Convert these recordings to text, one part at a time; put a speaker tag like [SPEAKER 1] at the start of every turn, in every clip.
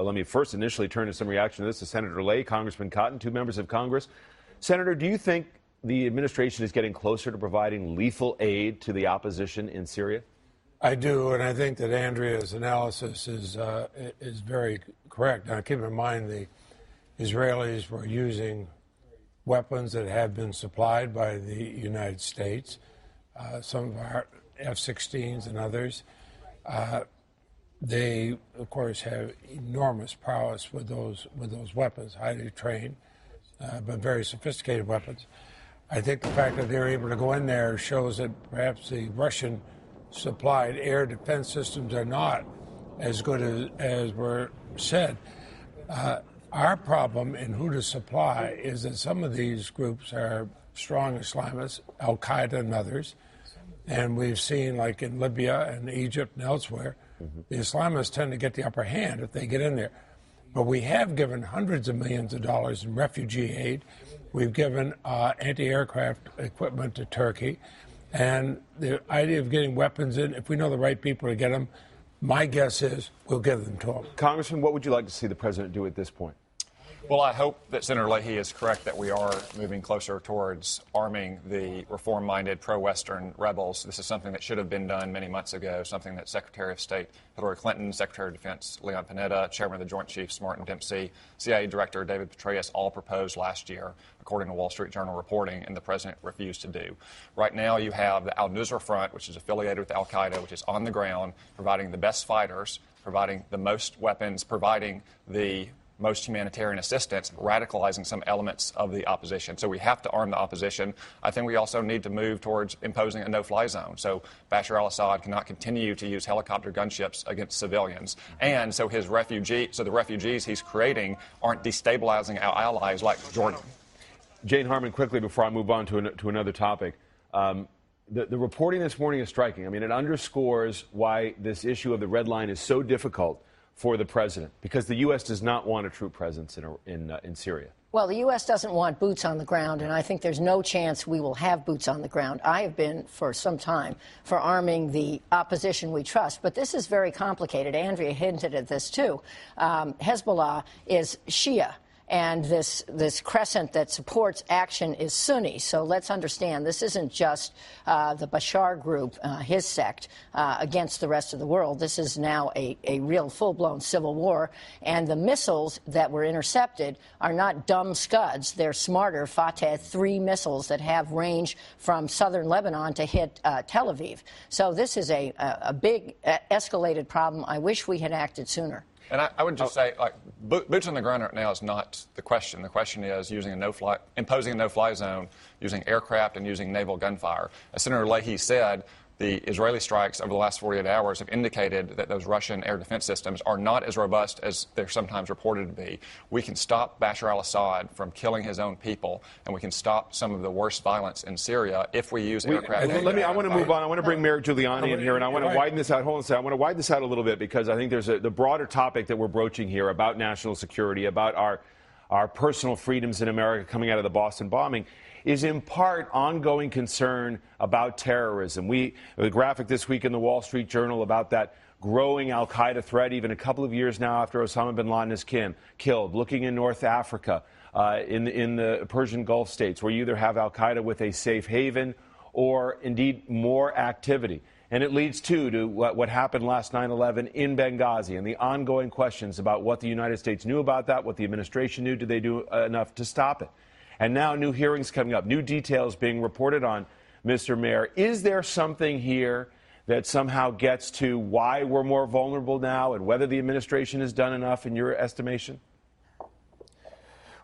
[SPEAKER 1] let me first initially turn to some reaction to this to Senator Leahy, Congressman Cotton, two members of Congress. Senator, do you think the administration is getting closer to providing lethal aid to the opposition in Syria?
[SPEAKER 2] I do, and I think that Andrea's analysis is very correct. Now, keep in mind the Israelis were using weapons that have been supplied by the United States, some of our F-16s and others. They, of course, have enormous prowess with those weapons, highly trained, but very sophisticated weapons. I think the fact that they're able to go in there shows that perhaps the Russian-supplied air defense systems are not as good as were said. Our problem in who to supply is that some of these groups are strong Islamists, al-Qaeda and others, and we've seen, like in Libya and Egypt and elsewhere, the Islamists tend to get the upper hand if they get in there. But we have given hundreds of millions of dollars in refugee aid. We've given anti-aircraft equipment to Turkey. And the idea of getting weapons in, if we know the right people to get them, my guess is we'll give them to them.
[SPEAKER 1] Congressman, what would you like to see the president do at this point?
[SPEAKER 3] Well, I hope that Senator Leahy is correct that we are moving closer towards arming the reform-minded pro-Western rebels. This is something that should have been done many months ago, something that Secretary of State Hillary Clinton, Secretary of Defense Leon Panetta, Chairman of the Joint Chiefs Martin Dempsey, CIA Director David Petraeus all proposed last year, according to Wall Street Journal reporting, and the president refused to do. Right now you have the al-Nusra Front, which is affiliated with al-Qaeda, which is on the ground, providing the best fighters, providing the most weapons, providing the most humanitarian assistance, radicalizing some elements of the opposition. So we have to arm the opposition. I think we also need to move towards imposing a no-fly zone. So Bashar al-Assad cannot continue to use helicopter gunships against civilians. And so the refugees he's creating aren't destabilizing our allies like Jordan.
[SPEAKER 1] Jane Harman, quickly before I move on to another topic. The reporting this morning is striking. I mean, it underscores why this issue of the red line is so difficult for the president, because the U.S. does not want a troop presence in Syria.
[SPEAKER 4] Well, the U.S. doesn't want boots on the ground, and I think there's no chance we will have boots on the ground. I have been, for some time, for arming the opposition we trust. But this is very complicated. Andrea hinted at this, too. Hezbollah is Shia. And this crescent that supports action is Sunni. So let's understand, this isn't just the Bashar group, his sect, against the rest of the world. This is now a real full-blown civil war. And the missiles that were intercepted are not dumb scuds. They're smarter Fateh 3 missiles that have range from southern Lebanon to hit Tel Aviv. So this is a big escalated problem. I wish we had acted sooner.
[SPEAKER 3] And I would just say, like, boots on the ground right now is not the question. The question is imposing a no-fly zone, using aircraft and using naval gunfire. As Senator Leahy said, the Israeli strikes over the last 48 hours have indicated that those Russian air defense systems are not as robust as they're sometimes reported to be. We can stop Bashar al-Assad from killing his own people, and we can stop some of the worst violence in Syria if we use aircraft.
[SPEAKER 1] I want to move on. I want to bring Mayor Giuliani in here, and I want to widen this out. Hold on a second. I want to widen this out a little bit, because I think there's the broader topic that we're broaching here about national security, about our personal freedoms in America coming out of the Boston bombing, is in part ongoing concern about terrorism. The graphic this week in the Wall Street Journal about that growing al-Qaeda threat, even a couple of years now after Osama bin Laden is killed, looking in North Africa, in the Persian Gulf states, where you either have al-Qaeda with a safe haven or indeed more activity. And it leads to what happened last 9/11 in Benghazi and the ongoing questions about what the United States knew about that, what the administration knew, did they do enough to stop it? And now new hearings coming up, new details being reported on, Mr. Mayor. Is there something here that somehow gets to why we're more vulnerable now and whether the administration has done enough in your estimation?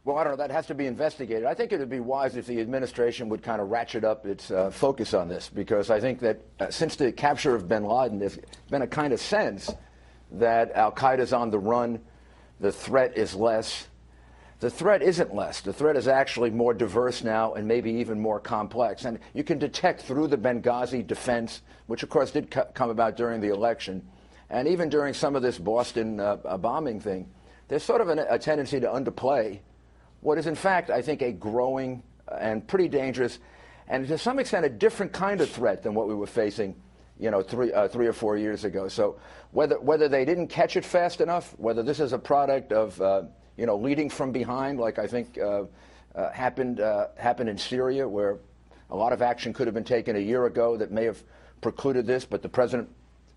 [SPEAKER 5] Well, I don't know. That has to be investigated. I think it would be wise if the administration would kind of ratchet up its focus on this, because I think that since the capture of bin Laden, there's been a kind of sense that al-Qaeda's on the run, the threat is less. The threat isn't less. The threat is actually more diverse now and maybe even more complex. And you can detect through the Benghazi defense, which of course did come about during the election, and even during some of this Boston bombing thing, there's sort of a tendency to underplay what is in fact, I think, a growing and pretty dangerous and to some extent a different kind of threat than what we were facing 3 or 4 years ago. So whether they didn't catch it fast enough, whether this is a product of leading from behind, like I think happened in Syria, where a lot of action could have been taken a year ago that may have precluded this, but the president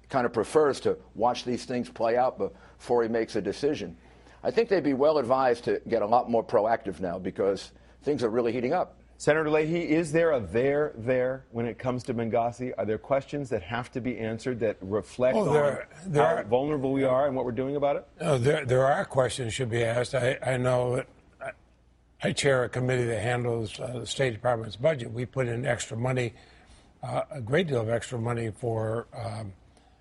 [SPEAKER 5] kind of prefers to watch these things play out before he makes a decision. I think they'd be well advised to get a lot more proactive now because things are really heating up.
[SPEAKER 1] Senator Leahy, is there a there when it comes to Benghazi? Are there questions that have to be answered that reflect on how vulnerable we are and what we're doing about it?
[SPEAKER 2] There are questions should be asked. I know that I chair a committee that handles the State Department's budget. We put in extra money, a great deal of extra money for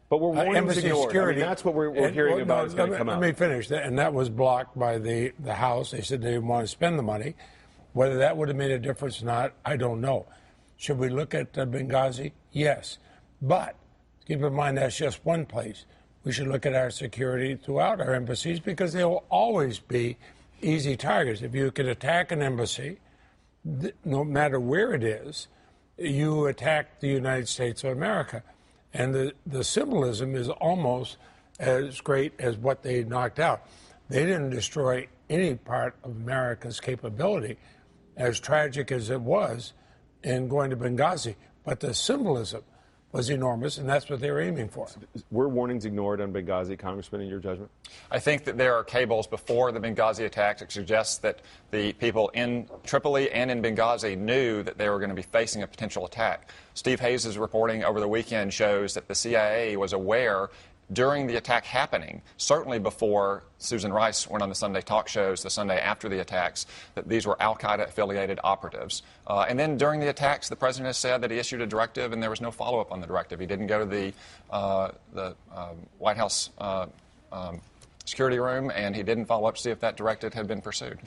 [SPEAKER 1] but we're warning
[SPEAKER 2] security.
[SPEAKER 1] I mean, that's what we're hearing about is going to come out.
[SPEAKER 2] Let me finish, and that was blocked by the House. They said they didn't want to spend the money. Whether that would have made a difference or not, I don't know. Should we look at Benghazi? Yes. But keep in mind that's just one place. We should look at our security throughout our embassies because they will always be easy targets. If you can attack an embassy, no matter where it is, you attack the United States of America. And the symbolism is almost as great as what they knocked out. They didn't destroy any part of America's capability, as tragic as it was in going to Benghazi. But the symbolism was enormous, and that's what they were aiming for.
[SPEAKER 1] Were warnings ignored on Benghazi, Congressman, in your judgment?
[SPEAKER 3] I think that there are cables before the Benghazi attacks that suggest that the people in Tripoli and in Benghazi knew that they were going to be facing a potential attack. Steve Hayes' reporting over the weekend shows that the CIA was aware during the attack happening, certainly before Susan Rice went on the Sunday talk shows the Sunday after the attacks, that these were al-Qaeda-affiliated operatives. And then during the attacks, the president has said that he issued a directive and there was no follow-up on the directive. He didn't go to the White House security room, and he didn't follow up to see if that directive had been pursued.